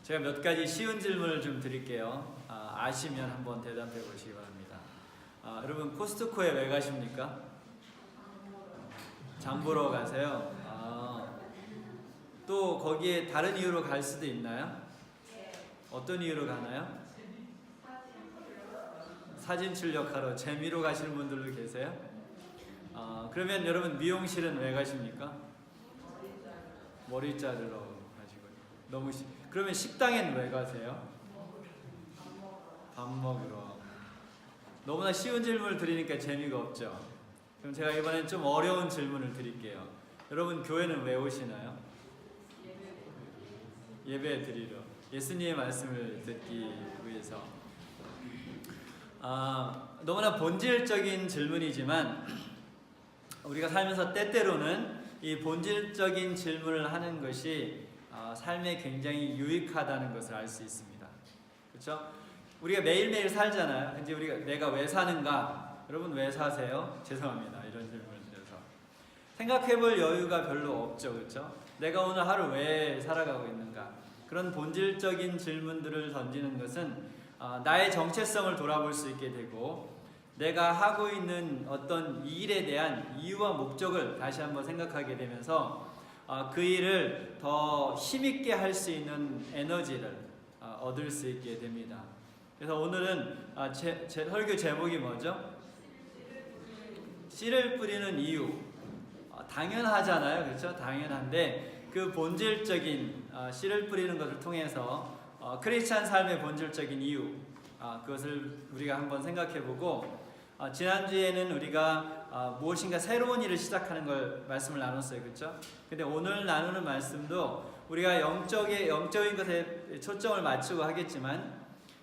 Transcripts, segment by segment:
제가 몇 가지 쉬운 질문을 좀 드릴게요. 아시면 한번 대답해 보시기 바랍니다. 여러분 코스트코에 왜 가십니까? 장 보러 가세요. 또 거기에 다른 이유로 갈 수도 있나요? 어떤 이유로 가나요? 사진 출력하러 재미로 가시는 분들도 계세요? 그러면 여러분 미용실은 왜 가십니까? 머리 자르러 가시고. 그러면 식당엔 왜 가세요? 밥 먹으러. 너무나 쉬운 질문을 드리니까 재미가 없죠. 그럼 제가 이번엔 좀 어려운 질문을 드릴게요. 여러분 교회는 왜 오시나요? 예배 드리러. 예수님의 말씀을 듣기 위해서. 너무나 본질적인 질문이지만 우리가 살면서 때때로는 이 본질적인 질문을 하는 것이 삶에 굉장히 유익하다는 것을 알 수 있습니다. 그렇죠? 우리가 매일매일 살잖아요. 이제 내가 왜 사는가? 여러분 왜 사세요? 죄송합니다. 이런 질문을 드려서 생각해볼 여유가 별로 없죠. 그렇죠? 내가 오늘 하루 왜 살아가고 있는가? 그런 본질적인 질문들을 던지는 것은 나의 정체성을 돌아볼 수 있게 되고 내가 하고 있는 어떤 일에 대한 이유와 목적을 다시 한번 생각하게 되면서 그 일을 더 힘있게 할 수 있는 에너지를 얻을 수 있게 됩니다. 그래서 오늘은 제 설교 제목이 뭐죠? 씨를 뿌리는 이유. 당연하잖아요. 그렇죠? 당연한데 그 본질적인 씨를 뿌리는 것을 통해서 크리스찬 삶의 본질적인 이유, 그것을 우리가 한번 생각해보고 지난주에는 우리가 무엇인가 새로운 일을 시작하는 걸 말씀을 나눴어요. 그렇죠? 근데 오늘 나누는 말씀도 우리가 영적인 것에 초점을 맞추고 하겠지만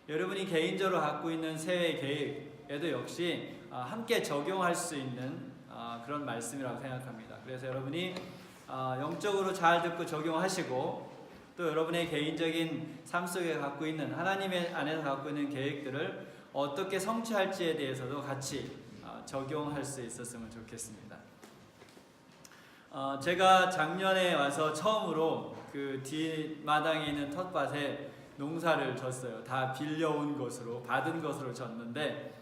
여러분이 개인적으로 갖고 있는 새해 계획에도 역시 함께 적용할 수 있는 그런 말씀이라고 생각합니다. 그래서 여러분이 영적으로 잘 듣고 적용하시고 또 여러분의 개인적인 삶 속에 갖고 있는 하나님의 안에서 갖고 있는 계획들을 어떻게 성취할지에 대해서도 같이 적용할 수 있었으면 좋겠습니다. 제가 작년에 와서 처음으로 그 뒷마당에 있는 텃밭에 농사를 졌어요. 다 빌려온 것으로, 받은 것으로 졌는데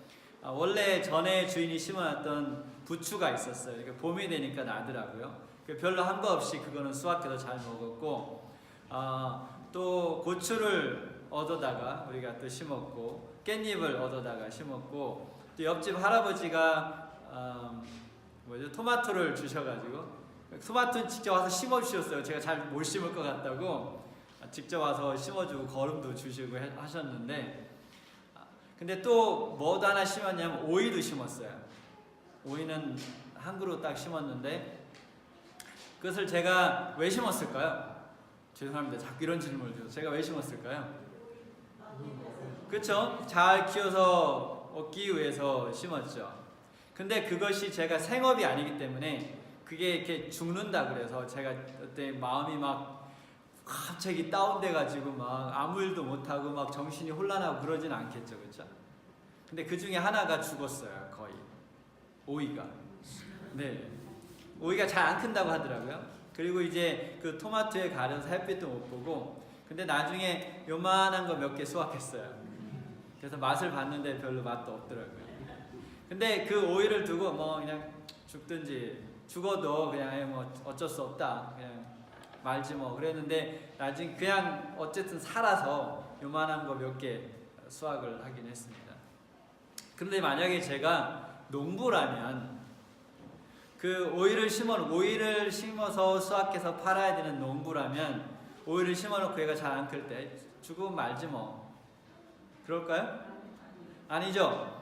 원래 전에 주인이 심어놨던 부추가 있었어요. 그러니까 봄이 되니까 나더라고요. 별로 한 거 없이 그거는 수확해서 잘 먹었고 또 고추를 얻어다가 우리가 또 심었고 깻잎을 얻어다가 심었고 또 옆집 할아버지가 토마토를 주셔가지고 토마토는 직접 와서 심어주셨어요. 제가 잘 못 심을 것 같다고 직접 와서 심어주고 거름도 주시고 하셨는데 근데 또 뭐도 하나 심었냐면 오이도 심었어요. 오이는 한 그루 딱 심었는데 그것을 제가 왜 심었을까요? 죄송합니다. 자꾸 이런 질문을 드려서 제가 왜 심었을까요? 그렇죠? 잘 키워서 얻기 위해서 심었죠. 근데 그것이 제가 생업이 아니기 때문에 그게 이렇게 죽는다 그래서 제가 그때 마음이 막 갑자기 다운돼가지고 막 아무 일도 못하고 막 정신이 혼란하고 그러진 않겠죠. 그렇죠? 근데 그 중에 하나가 죽었어요. 거의 오이가. 네, 오이가 잘 안 큰다고 하더라고요. 그리고 이제 그 토마토에 가려서 햇빛도 못 보고 근데 나중에 요만한 거 몇 개 수확했어요. 그래서 맛을 봤는데 별로 맛도 없더라고요. 근데 그 오이를 두고 뭐 그냥 죽어도 그냥 뭐 어쩔 수 없다 그냥 말지 뭐 그랬는데 나중에 그냥 어쨌든 살아서 요만한 거 몇 개 수확을 하긴 했습니다. 그런데 만약에 제가 농부라면 그 오이를 심어서 수확해서 팔아야 되는 농부라면 오이를 심어놓고 얘가 잘 안 클 때 죽으면 말지 뭐 그럴까요? 아니죠.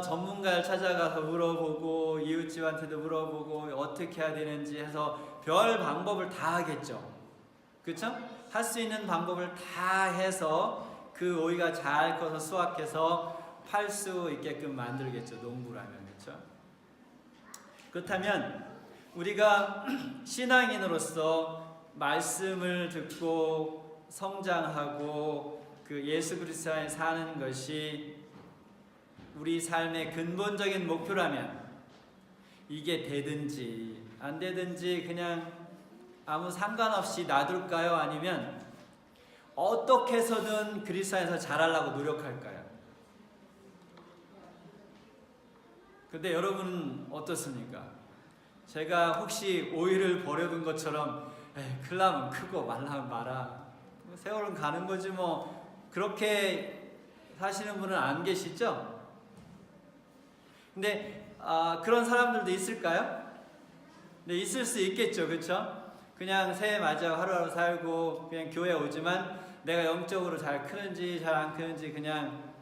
전문가를 찾아가서 물어보고 이웃집한테도 물어보고 어떻게 해야 되는지 해서 별 방법을 다 하겠죠. 그렇죠? 할 수 있는 방법을 다 해서 그 오이가 잘 커서 수확해서 팔 수 있게끔 만들겠죠. 농부라면. 그렇죠? 그렇다면 우리가 신앙인으로서 말씀을 듣고 성장하고 그 예수 그리스도 안에 사는 것이 우리 삶의 근본적인 목표라면 이게 되든지 안 되든지 그냥 아무 상관없이 놔둘까요? 아니면 어떻게 해서든 그리스도 안에서 자라려고 노력할까요? 근데 여러분은 어떻습니까? 제가 혹시 오이를 버려둔 것처럼 클라면 크고 말라면 말아, 세월은 가는 거지 뭐, 그렇게 사시는 분은 안 계시죠? 근데 그런 사람들도 있을까요? 네, 있을 수 있겠죠, 그렇죠? 그냥 새해 맞아 하루하루 살고 그냥 교회 오지만 내가 영적으로 잘 크는지 잘 안 크는지 그냥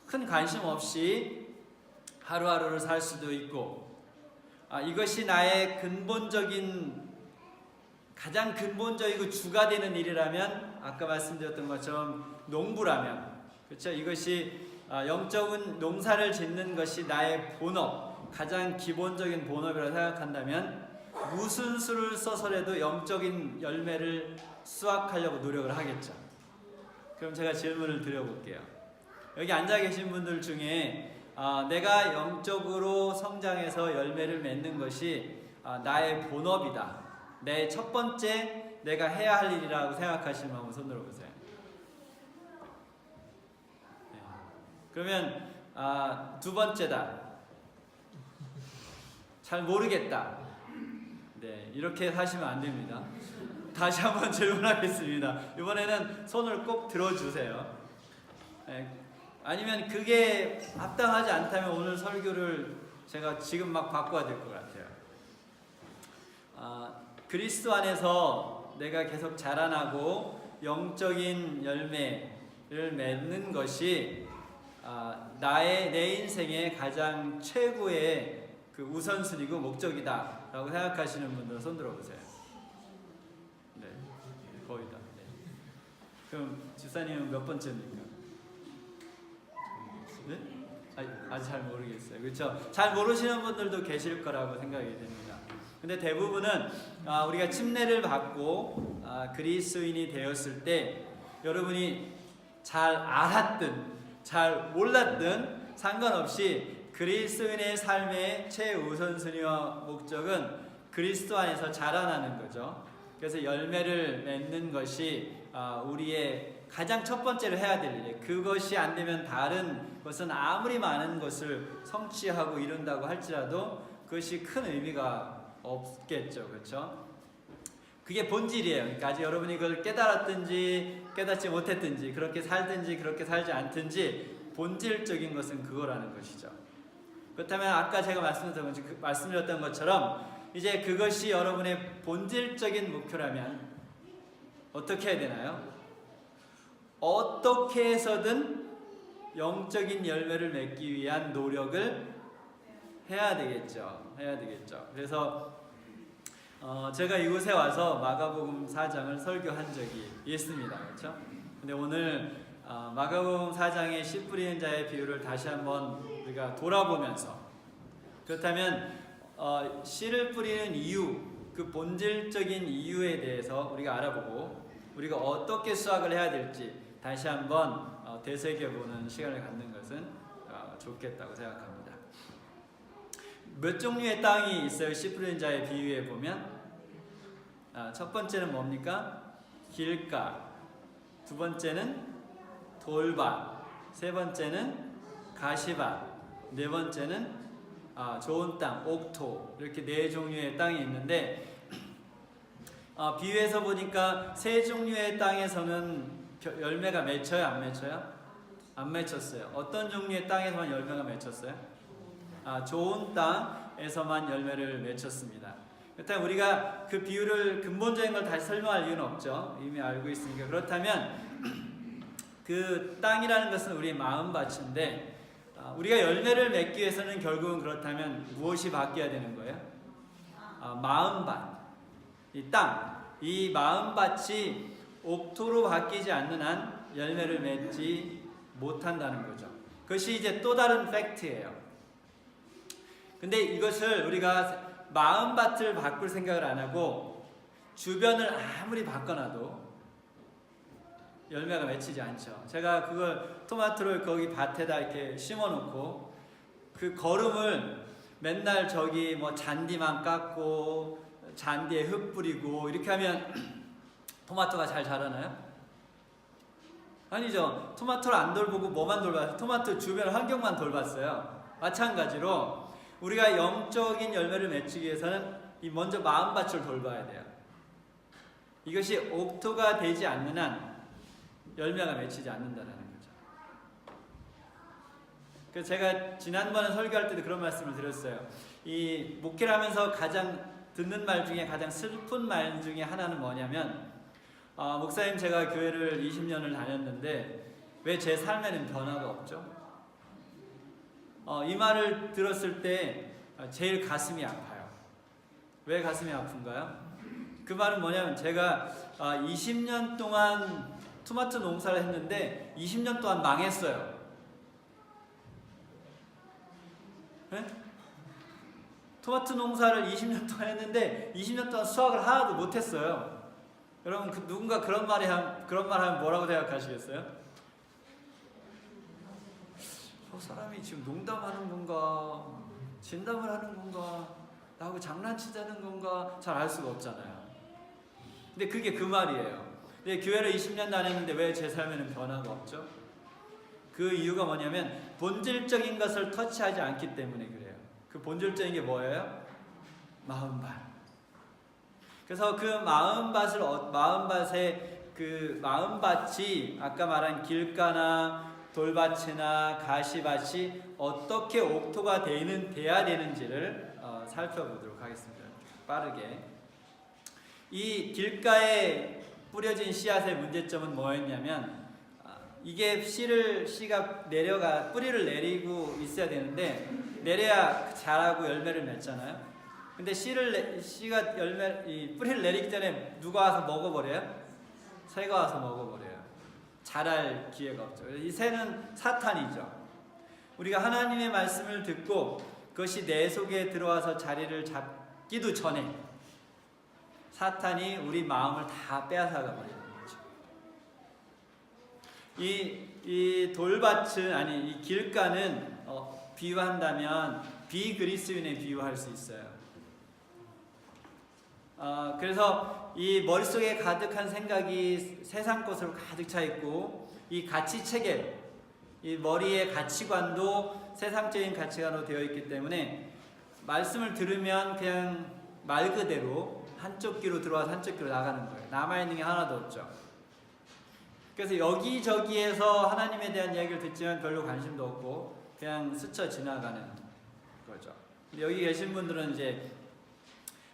큰 관심 없이 하루하루를 살 수도 있고, 이것이 나의 가장 근본적이고 주가 되는 일이라면, 아까 말씀드렸던 것처럼 농부라면, 그렇죠? 이것이 영적인 농사를 짓는 것이 나의 본업, 가장 기본적인 본업이라고 생각한다면 무슨 수를 써서라도 영적인 열매를 수확하려고 노력을 하겠죠. 그럼 제가 질문을 드려볼게요. 여기 앉아 계신 분들 중에 내가 영적으로 성장해서 열매를 맺는 것이 나의 본업이다, 내 첫 번째 내가 해야 할 일이라고 생각하시는 분 한번 손 들어보세요. 네. 그러면 두 번째다, 잘 모르겠다, 네, 이렇게 하시면 안 됩니다. 다시 한번 질문하겠습니다. 이번에는 손을 꼭 들어주세요. 네. 아니면 그게 합당하지 않다면 오늘 설교를 제가 지금 막 바꿔야 될 것 같아요. 그리스도 안에서 내가 계속 자라나고 영적인 열매를 맺는 것이 내 인생의 가장 최고의 그 우선순위고 목적이다 라고 생각하시는 분들 손 들어보세요. 네, 거의 다. 네. 그럼 집사님은 몇 번째입니까? 네? 아직 잘 모르겠어요. 그렇죠? 잘 모르시는 분들도 계실 거라고 생각이 됩니다. 근데 대부분은 우리가 침례를 받고 그리스도인이 되었을 때 여러분이 잘 알았든 잘 몰랐든 상관없이 그리스도인의 삶의 최우선순위와 목적은 그리스도 안에서 자라나는 거죠. 그래서 열매를 맺는 것이 우리의 가장 첫 번째로 해야 될 일이에요. 그것이 안 되면 다른 것은 아무리 많은 것을 성취하고 이룬다고 할지라도 그것이 큰 의미가 없겠죠. 그렇죠? 그게 본질이에요. 그러니까 아직 여러분이 그걸 깨달았든지 깨닫지 못했든지 그렇게 살든지 그렇게 살지 않든지 본질적인 것은 그거라는 것이죠. 그렇다면 아까 제가 말씀드렸던 것처럼 이제 그것이 여러분의 본질적인 목표라면 어떻게 해야 되나요? 어떻게 해서든 영적인 열매를 맺기 위한 노력을 해야 되겠죠. 그래서 제가 이곳에 와서 마가복음 4장을 설교한 적이 있습니다. 그렇죠? 근데 오늘 마가복음 4장의 씨 뿌리는 자의 비유를 다시 한번 우리가 돌아보면서, 그렇다면 씨를 뿌리는 이유, 그 본질적인 이유에 대해서 우리가 알아보고 우리가 어떻게 수확을 해야 될지 다시 한번 되새겨보는 시간을 갖는 것은 좋겠다고 생각합니다. 몇 종류의 땅이 있어요? 씨 뿌리는 자의 비유에 보면 첫 번째는 뭡니까? 길가, 두 번째는 돌밭, 세 번째는 가시밭, 네 번째는 좋은 땅, 옥토, 이렇게 네 종류의 땅이 있는데 비유에서 보니까 세 종류의 땅에서는 열매가 맺혀요? 안 맺혀요? 안 맺혔어요. 어떤 종류의 땅에서만 열매가 맺혔어요? 좋은 땅에서만 열매를 맺혔습니다. 그렇다면 우리가 그 비유를 근본적인 걸 다시 설명할 이유는 없죠. 이미 알고 있으니까. 그렇다면 그 땅이라는 것은 우리의 마음밭인데 우리가 열매를 맺기 위해서는 결국은 그렇다면 무엇이 바뀌어야 되는 거예요? 마음밭, 이 땅, 이 마음밭이 옥토로 바뀌지 않는 한 열매를 맺지 못한다는 거죠. 그것이 이제 또 다른 팩트예요. 근데 이것을 우리가 마음밭을 바꿀 생각을 안 하고 주변을 아무리 바꿔놔도 열매가 맺히지 않죠. 제가 그걸 토마토를 거기 밭에다 이렇게 심어놓고 그 거름을 맨날 저기 뭐 잔디만 깎고 잔디에 흙 뿌리고 이렇게 하면 토마토가 잘 자라나요? 아니죠. 토마토를 안 돌보고 뭐만 돌봤어요? 토마토 주변 환경만 돌봤어요. 마찬가지로 우리가 영적인 열매를 맺기 위해서는 먼저 마음밭을 돌봐야 돼요. 이것이 옥토가 되지 않는 한 열매가 맺히지 않는다는 거죠. 그래서 제가 지난번에 설교할 때도 그런 말씀을 드렸어요. 이 목회를 하면서 가장 듣는 말 중에 가장 슬픈 말 중에 하나는 뭐냐면, 목사님 제가 교회를 20년을 다녔는데 왜 제 삶에는 변화가 없죠? 이 말을 들었을 때 제일 가슴이 아파요. 왜 가슴이 아픈가요? 그 말은 뭐냐면 제가 20년 동안 토마토 농사를 했는데 20년 동안 망했어요. 네? 토마토 농사를 20년 동안 했는데 20년 동안 수확을 하나도 못했어요. 여러분 누군가 그런 말 하면 뭐라고 생각하시겠어요? 저 사람이 지금 농담하는 건가 진담을 하는 건가 나하고 장난치자는 건가 잘 알 수가 없잖아요. 근데 그게 그 말이에요. 근데 교회를 20년 다녔는데 왜 제 삶에는 변화가 없죠? 그 이유가 뭐냐면 본질적인 것을 터치하지 않기 때문에 그래요. 그 본질적인 게 뭐예요? 마음밭. 그래서 그 마음밭이 아까 말한 길가나 돌밭이나 가시밭이 어떻게 옥토가 돼야 되는지를 살펴보도록 하겠습니다. 빠르게. 이 길가에 뿌려진 씨앗의 문제점은 뭐였냐면 이게 씨가 뿌리를 내리고 있어야 되는데 내려야 자라고 열매를 맺잖아요. 근데 뿌리를 내리기 전에 누가 와서 먹어버려요? 새가 와서 먹어버려요. 자랄 기회가 없죠. 이 새는 사탄이죠. 우리가 하나님의 말씀을 듣고 그것이 내 속에 들어와서 자리를 잡기도 전에 사탄이 우리 마음을 다 빼앗아가 버리는 거죠. 이 길가는 비유한다면 비그리스인에 비유할 수 있어요. 그래서 이 머릿속에 가득한 생각이 세상 것으로 가득 차 있고 이 가치체계, 이 머리의 가치관도 세상적인 가치관으로 되어 있기 때문에 말씀을 들으면 그냥 말 그대로 한쪽 귀로 들어와서 한쪽 귀로 나가는 거예요. 남아있는 게 하나도 없죠. 그래서 여기저기에서 하나님에 대한 이야기를 듣지만 별로 관심도 없고 그냥 스쳐 지나가는 거죠. 근데 여기 계신 분들은 이제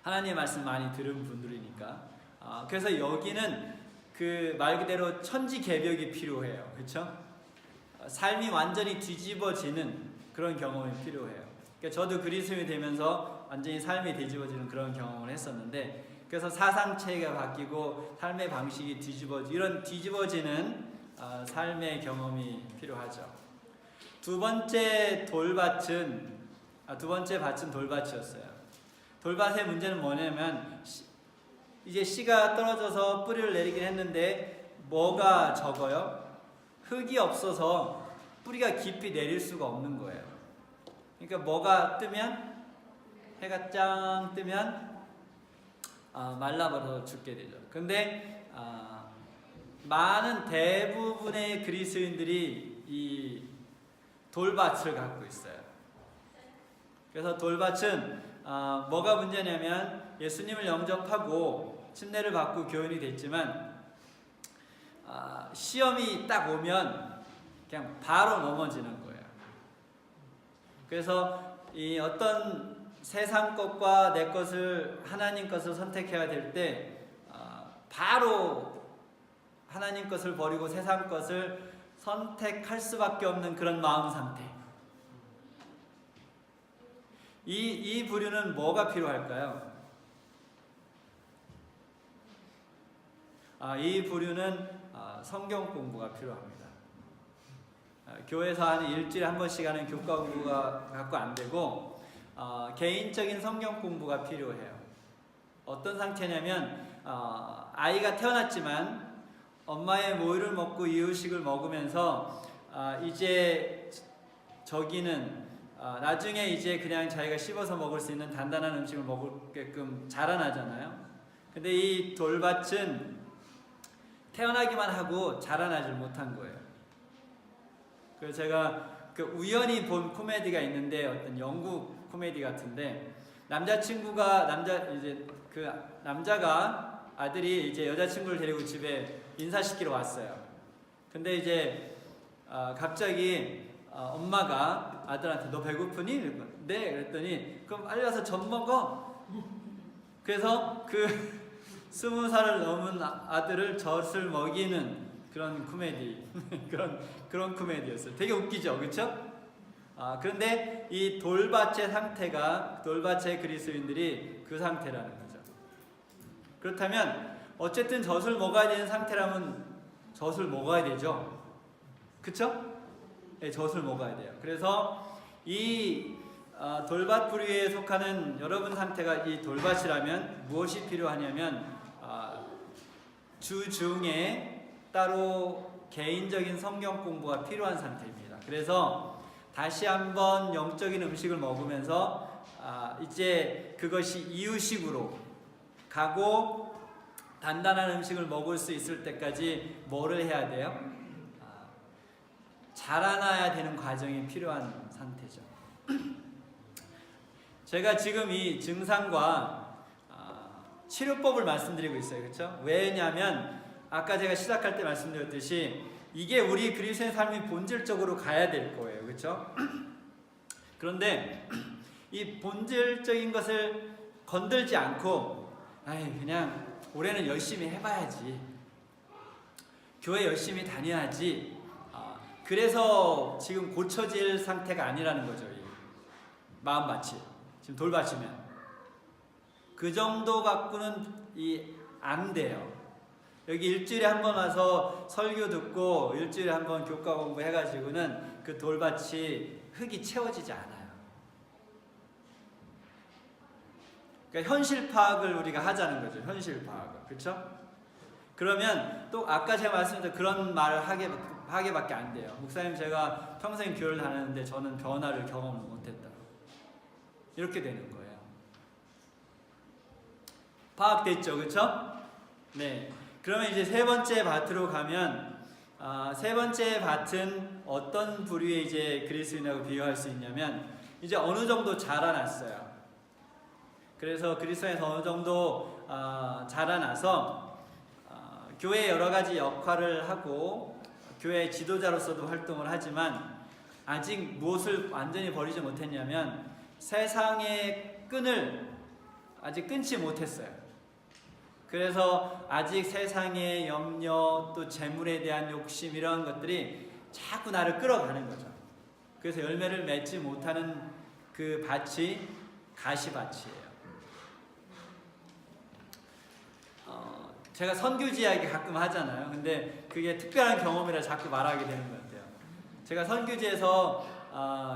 하나님의 말씀 많이 들은 분들이니까 그래서 여기는 그 말 그대로 천지개벽이 필요해요. 그렇죠? 삶이 완전히 뒤집어지는 그런 경험이 필요해요. 그러니까 저도 그리스도인이 되면서 완전히 삶이 뒤집어지는 그런 경험을 했었는데 그래서 사상체계가 바뀌고 삶의 방식이 이런 뒤집어지는 삶의 경험이 필요하죠. 두 번째 밭은 돌밭이었어요. 돌밭의 문제는 뭐냐면 이제 씨가 떨어져서 뿌리를 내리긴 했는데 뭐가 적어요? 흙이 없어서 뿌리가 깊이 내릴 수가 없는 거예요. 그러니까 뭐가 뜨면 해가 짱 뜨면 말라버려서 죽게 되죠. 근데 많은 대부분의 그리스도인들이 이 돌밭을 갖고 있어요. 그래서 돌밭은 뭐가 문제냐면 예수님을 영접하고 침례를 받고 교인이 됐지만 시험이 딱 오면 그냥 바로 넘어지는 거예요. 그래서 이 어떤 세상 것과 내 것을 하나님 것을 선택해야 될 때 바로 하나님 것을 버리고 세상 것을 선택할 수밖에 없는 그런 마음 상태. 이 부류는 뭐가 필요할까요? 이 부류는 성경 공부가 필요합니다. 교회에서 하는 일주일에 한 번씩 하는 교과 공부가 갖고 안 되고 개인적인 성경 공부가 필요해요. 어떤 상태냐면 아이가 태어났지만 엄마의 모유를 먹고 이유식을 먹으면서 이제 저기는 나중에 이제 그냥 자기가 씹어서 먹을 수 있는 단단한 음식을 먹게끔 자라나잖아요. 근데 이 돌밭은 태어나기만 하고 자라나질 못한 거예요. 그래서 제가 그 우연히 본 코미디가 있는데 어떤 영국 코미디 같은데 남자가 아들이 이제 여자친구를 데리고 집에 인사시키러 왔어요. 근데 이제 갑자기 엄마가 아들한테 너 배고프니? 네. 그랬더니 그럼 빨리 와서 젖 먹어. 그래서 그 20살을 넘은 아들을 젖을 먹이는 그런 코미디 그런 코미디였어요. 되게 웃기죠, 그렇죠? 그런데 이 돌밭의 그리스도인들이 그 상태라는 거죠. 그렇다면 어쨌든 젖을 먹어야 되는 상태라면 젖을 먹어야 되죠, 그렇죠? 네, 젖을 먹어야 돼요. 그래서 이 돌밭 부류에 속하는 여러분 상태가 이 돌밭이라면 무엇이 필요하냐면 주중에 따로 개인적인 성경 공부가 필요한 상태입니다. 그래서 다시 한번 영적인 음식을 먹으면서 이제 그것이 이유식으로 가고 단단한 음식을 먹을 수 있을 때까지 뭐를 해야 돼요? 자라나야 되는 과정이 필요한 상태죠. 제가 지금 이 증상과 치료법을 말씀드리고 있어요. 그렇죠? 왜냐하면 아까 제가 시작할 때 말씀드렸듯이 이게 우리 그리스도의 삶이 본질적으로 가야 될 거예요. 그렇죠? 그런데 이 본질적인 것을 건들지 않고 그냥 올해는 열심히 해봐야지, 교회 열심히 다녀야지, 그래서 지금 고쳐질 상태가 아니라는 거죠. 이 마음밭이 지금 돌밭이면 그 정도 갖고는 안 돼요. 여기 일주일에 한 번 와서 설교 듣고 일주일에 한 번 교과 공부 해가지고는 그 돌밭이 흙이 채워지지 않아요. 그러니까 현실 파악을 우리가 하자는 거죠. 현실 파악을. 그렇죠? 그러면 또 아까 제가 말씀드린 그런 말을 하게밖에 안 돼요. 목사님, 제가 평생 교회를 다녔는데 저는 변화를 경험을 못했다. 이렇게 되는 거예요. 파악됐죠, 그렇죠? 네. 그러면 이제 세 번째 밭으로 가면 세 번째 밭은 어떤 부류의 이제 그리스도인하고 비교할 수 있냐면 이제 어느 정도 자라났어요. 그래서 그리스도인에서 어느 정도 자라나서 교회 여러 가지 역할을 하고 교회 지도자로서도 활동을 하지만 아직 무엇을 완전히 버리지 못했냐면 세상의 끈을 아직 끊지 못했어요. 그래서 아직 세상의 염려, 또 재물에 대한 욕심, 이런 것들이 자꾸 나를 끌어가는 거죠. 그래서 열매를 맺지 못하는 그 밭이 가시밭이에요. 제가 선교지 이야기 가끔 하잖아요. 근데 그게 특별한 경험이라 자꾸 말하게 되는 것 같아요. 제가 선교지에서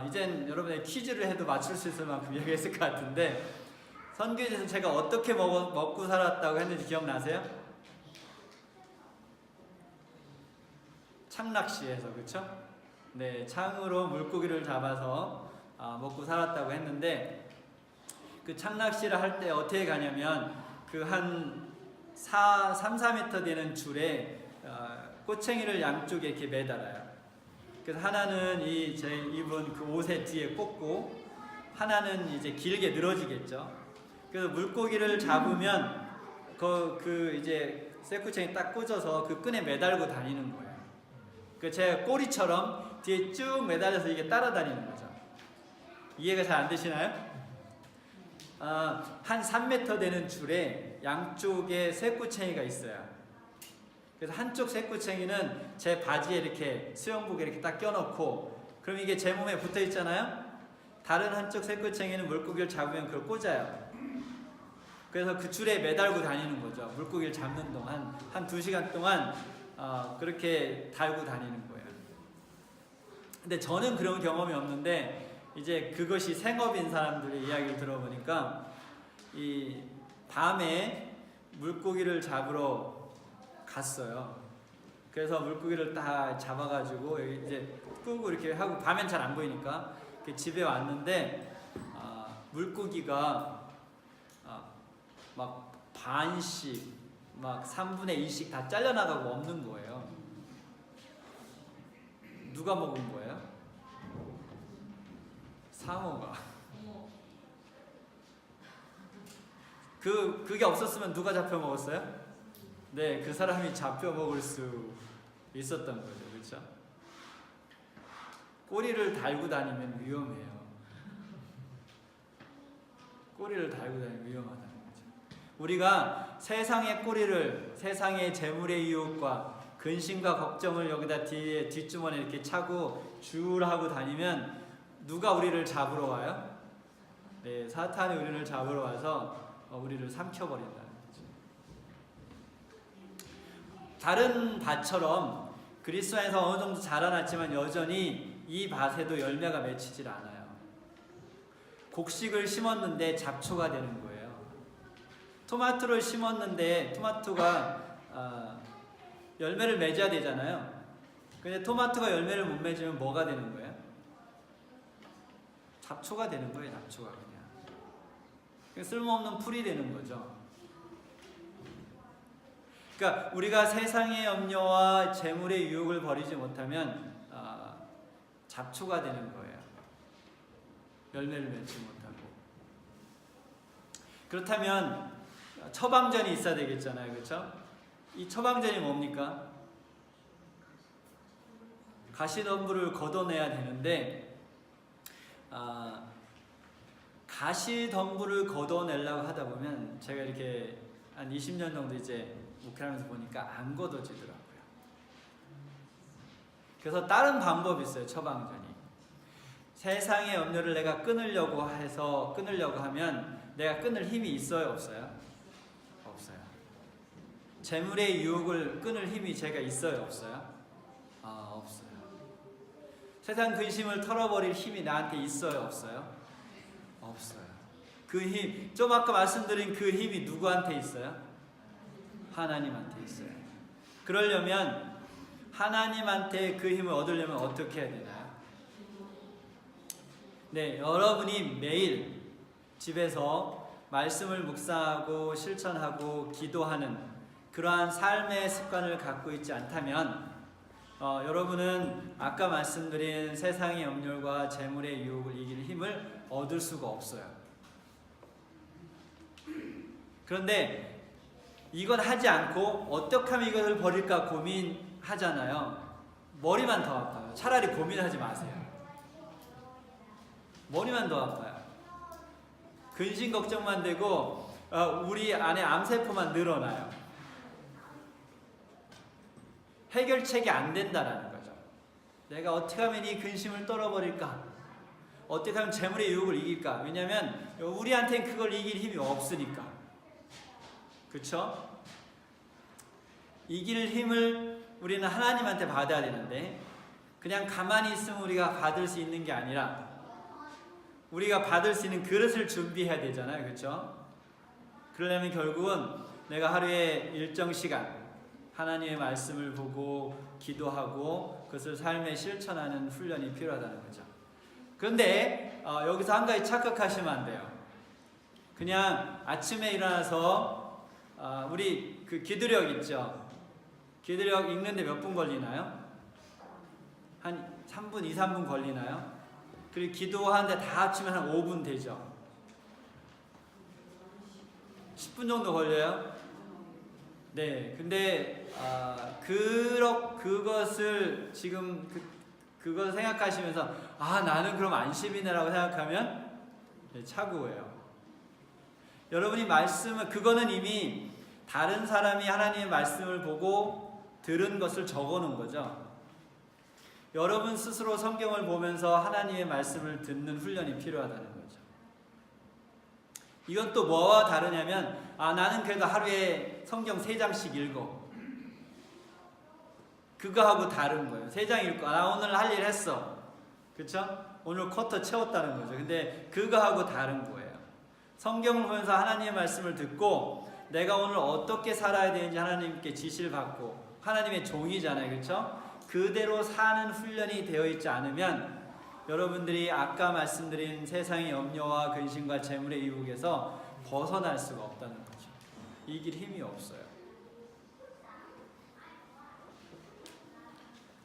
이젠 여러분의 퀴즈를 해도 맞출 수 있을 만큼 얘기했을 것 같은데, 선교지에서 제가 어떻게 먹고 살았다고 했는지 기억나세요? 창낚시에서, 그쵸? 네, 창으로 물고기를 잡아서 먹고 살았다고 했는데, 그 창낚시를 할 때 어떻게 가냐면 그 한 3, 4m 되는 줄에 꼬챙이를 양쪽에 이렇게 매달아요. 그래서 하나는 제 입은 그 옷의 뒤에 꽂고 하나는 이제 길게 늘어지겠죠. 그래서 물고기를 잡으면 이제 쇠꼬챙이 딱 꽂아서 그 끈에 매달고 다니는 거예요. 그 제 꼬리처럼 뒤에 쭉 매달려서 이게 따라다니는 거죠. 이해가 잘 안 되시나요? 한 3m 되는 줄에 양쪽에 쇠꼬챙이가 있어요. 그래서 한쪽 쇠꼬챙이는 제 바지에 이렇게 수영복에 이렇게 딱 껴놓고, 그럼 이게 제 몸에 붙어 있잖아요. 다른 한쪽 쇠꼬챙이는 물고기를 잡으면 그걸 꽂아요. 그래서 그 줄에 매달고 다니는 거죠. 물고기를 잡는 동안 한 2시간 동안 그렇게 달고 다니는 거예요. 근데 저는 그런 경험이 없는데 이제 그것이 생업인 사람들의 이야기를 들어보니까 이 밤에 물고기를 잡으러 갔어요. 그래서 물고기를 다 잡아가지고 이제 끄고 이렇게 하고, 밤엔 잘 안 보이니까 집에 왔는데 물고기가 막 반씩 막 3분의 2씩 다 잘려나가고 없는 거예요. 누가 먹은 거예요? 상어가. 그게 없었으면 누가 잡혀 먹었어요? 네, 그 사람이 잡혀 먹을 수 있었던 거죠. 그렇죠? 꼬리를 달고 다니면 위험해요. 꼬리를 달고 다니면 위험하다는 거죠. 우리가 세상의 꼬리를, 세상의 재물의 유혹과 근심과 걱정을 여기다 뒤에 뒷주머니에 이렇게 차고 줄 하고 다니면 누가 우리를 잡으러 와요? 네, 사탄이 우리를 잡으러 와서 우리를 삼켜버린다는 거죠. 다른 밭처럼 그리스도 안에서 어느 정도 자라났지만 여전히 이 밭에도 열매가 맺히질 않아요. 곡식을 심었는데 잡초가 되는 거예요. 토마토를 심었는데 토마토가 열매를 맺어야 되잖아요. 근데 토마토가 열매를 못 맺으면 뭐가 되는 거예요? 잡초가 되는 거예요. 잡초가 그냥 쓸모없는 풀이 되는 거죠. 그러니까 우리가 세상의 염려와 재물의 유혹을 버리지 못하면 잡초가 되는 거예요. 열매를 맺지 못하고. 그렇다면 처방전이 있어야 되겠잖아요. 그렇죠? 이 처방전이 뭡니까? 가시덤불을 걷어내야 되는데 가시덤불을 걷어내려고 하다 보면 제가 이렇게 한 20년 정도 이제 목회하면서 보니까 안 걷어지더라고요. 그래서 다른 방법이 있어요. 처방전이. 세상의 염려를 내가 끊으려고 하면 내가 끊을 힘이 있어요? 없어요? 없어요. 재물의 유혹을 끊을 힘이 제가 있어요? 없어요? 없어요. 세상 근심을 털어버릴 힘이 나한테 있어요? 없어요? 없어요. 그 힘, 좀 아까 말씀드린 그 힘이 누구한테 있어요? 하나님한테 있어요. 그러려면 하나님한테 그 힘을 얻으려면 어떻게 해야 되나요? 네, 여러분이 매일 집에서 말씀을 묵상하고 실천하고 기도하는 그러한 삶의 습관을 갖고 있지 않다면 여러분은 아까 말씀드린 세상의 염려와 재물의 유혹을 이길 힘을 얻을 수가 없어요. 그런데 이건 하지 않고 어떻게 하면 이것을 버릴까 고민하잖아요. 머리만 더 아파요. 차라리 고민하지 마세요. 머리만 더 아파요. 근심 걱정만 되고 우리 안에 암세포만 늘어나요. 해결책이 안 된다라는 거죠. 내가 어떻게 하면 이 근심을 떨어버릴까? 어떻게 하면 재물의 유혹을 이길까? 왜냐하면 우리한테는 그걸 이길 힘이 없으니까. 그렇죠? 이길 힘을 우리는 하나님한테 받아야 되는데 그냥 가만히 있으면 우리가 받을 수 있는 게 아니라 우리가 받을 수 있는 그릇을 준비해야 되잖아요. 그렇죠? 그러려면 결국은 내가 하루에 일정 시간 하나님의 말씀을 보고 기도하고 그것을 삶에 실천하는 훈련이 필요하다는 거죠. 그런데 여기서 한 가지 착각하시면 안 돼요. 그냥 아침에 일어나서 우리 그 기도력 있죠? 기도력 읽는데 몇 분 걸리나요? 한 3분, 2, 3분 걸리나요? 그리고 기도하는데 다 합치면 한 5분 되죠? 10분 정도 걸려요? 네, 근데 그것을 지금 그걸 생각하시면서 나는 그럼 안심이네라고 생각하면 착오예요. 여러분이 말씀을 그거는 이미 다른 사람이 하나님의 말씀을 보고 들은 것을 적어놓은 거죠. 여러분 스스로 성경을 보면서 하나님의 말씀을 듣는 훈련이 필요하다는 거죠. 이건 또 뭐와 다르냐면 나는 그래도 하루에 성경 3장씩 읽어. 그거하고 다른 거예요. 3장 읽고 나 오늘 할 일 했어. 그쵸? 오늘 쿼터 채웠다는 거죠. 근데 그거하고 다른 거예요. 성경을 보면서 하나님의 말씀을 듣고 내가 오늘 어떻게 살아야 되는지 하나님께 지시를 받고 하나님의 종이잖아요. 그쵸? 그대로 사는 훈련이 되어 있지 않으면 여러분들이 아까 말씀드린 세상의 염려와 근심과 재물의 유혹에서 벗어날 수가 없다는 거죠. 이길 힘이 없어요.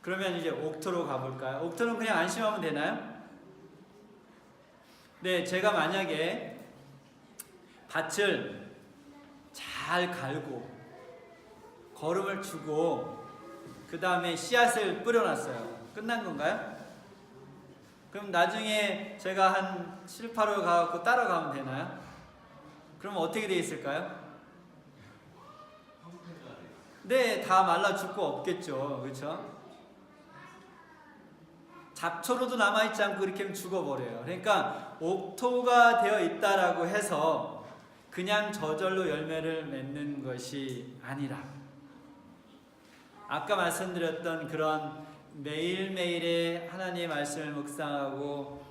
그러면 이제 옥토로 가볼까요? 옥토는 그냥 안심하면 되나요? 네, 제가 만약에 밭을 잘 갈고 거름을 주고 그 다음에 씨앗을 뿌려놨어요. 끝난 건가요? 그럼 나중에 제가 한 7, 8월 가갖고 따라가면 되나요? 그럼 어떻게 돼 있을까요? 네, 다 말라 죽고 없겠죠. 그렇죠? 잡초로도 남아있지 않고 이렇게 하면 죽어버려요. 그러니까 옥토가 되어 있다라고 해서 그냥 저절로 열매를 맺는 것이 아니라 아까 말씀드렸던 그런 매일매일의 하나님의 말씀을 묵상하고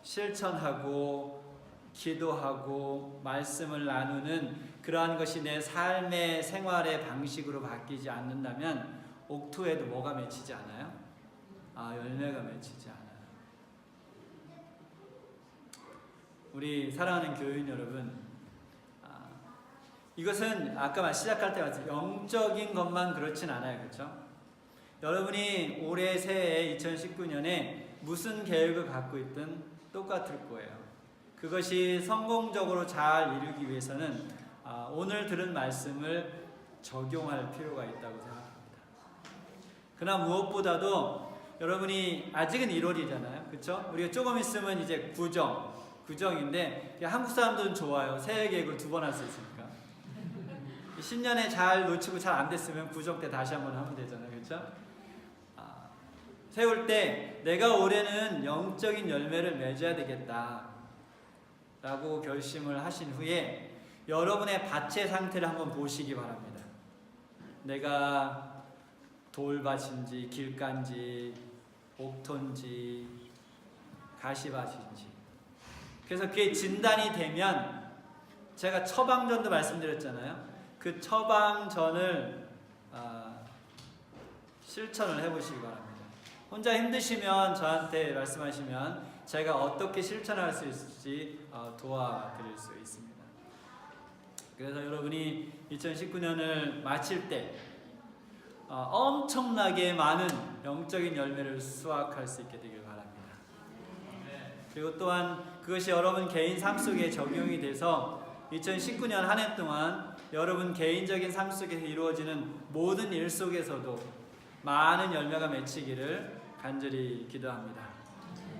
실천하고 기도하고 말씀을 나누는 그러한 것이 내 삶의 생활의 방식으로 바뀌지 않는다면 옥토에도 뭐가 맺히지 않아요? 열매가 맺히지 않아요. 우리 사랑하는 교인 여러분, 이것은 아까 시작할 때 말씀 영적인 것만 그렇진 않아요. 그렇죠? 여러분이 올해 새해 2019년에 무슨 계획을 갖고 있든 똑같을 거예요. 그것이 성공적으로 잘 이루기 위해서는 오늘 들은 말씀을 적용할 필요가 있다고 생각합니다. 그러나 무엇보다도 여러분이 아직은 1월이잖아요. 그렇죠? 우리가 조금 있으면 이제 구정인데 한국 사람들은 좋아요. 새해 계획을 2번 할 수 있으니까. 신년에 잘 놓치고 잘 안 됐으면 구정 때 다시 한번 하면 되잖아요. 그렇죠? 세울 때 내가 올해는 영적인 열매를 맺어야 되겠다 라고 결심을 하신 후에 여러분의 밭의 상태를 한번 보시기 바랍니다. 내가 돌밭인지 길가인지 옥토인지 가시밭인지. 그래서 그게 진단이 되면 제가 처방전도 말씀드렸잖아요. 그 처방전을 실천을 해보시기 바랍니다. 혼자 힘드시면 저한테 말씀하시면 제가 어떻게 실천할 수 있을지 도와드릴 수 있습니다. 그래서 여러분이 2019년을 마칠 때 엄청나게 많은 영적인 열매를 수확할 수 있게 되길 바랍니다. 그리고 또한 그것이 여러분 개인 삶 속에 적용이 돼서 2019년 한 해 동안 여러분 개인적인 삶 속에서 이루어지는 모든 일 속에서도 많은 열매가 맺히기를 간절히 기도합니다.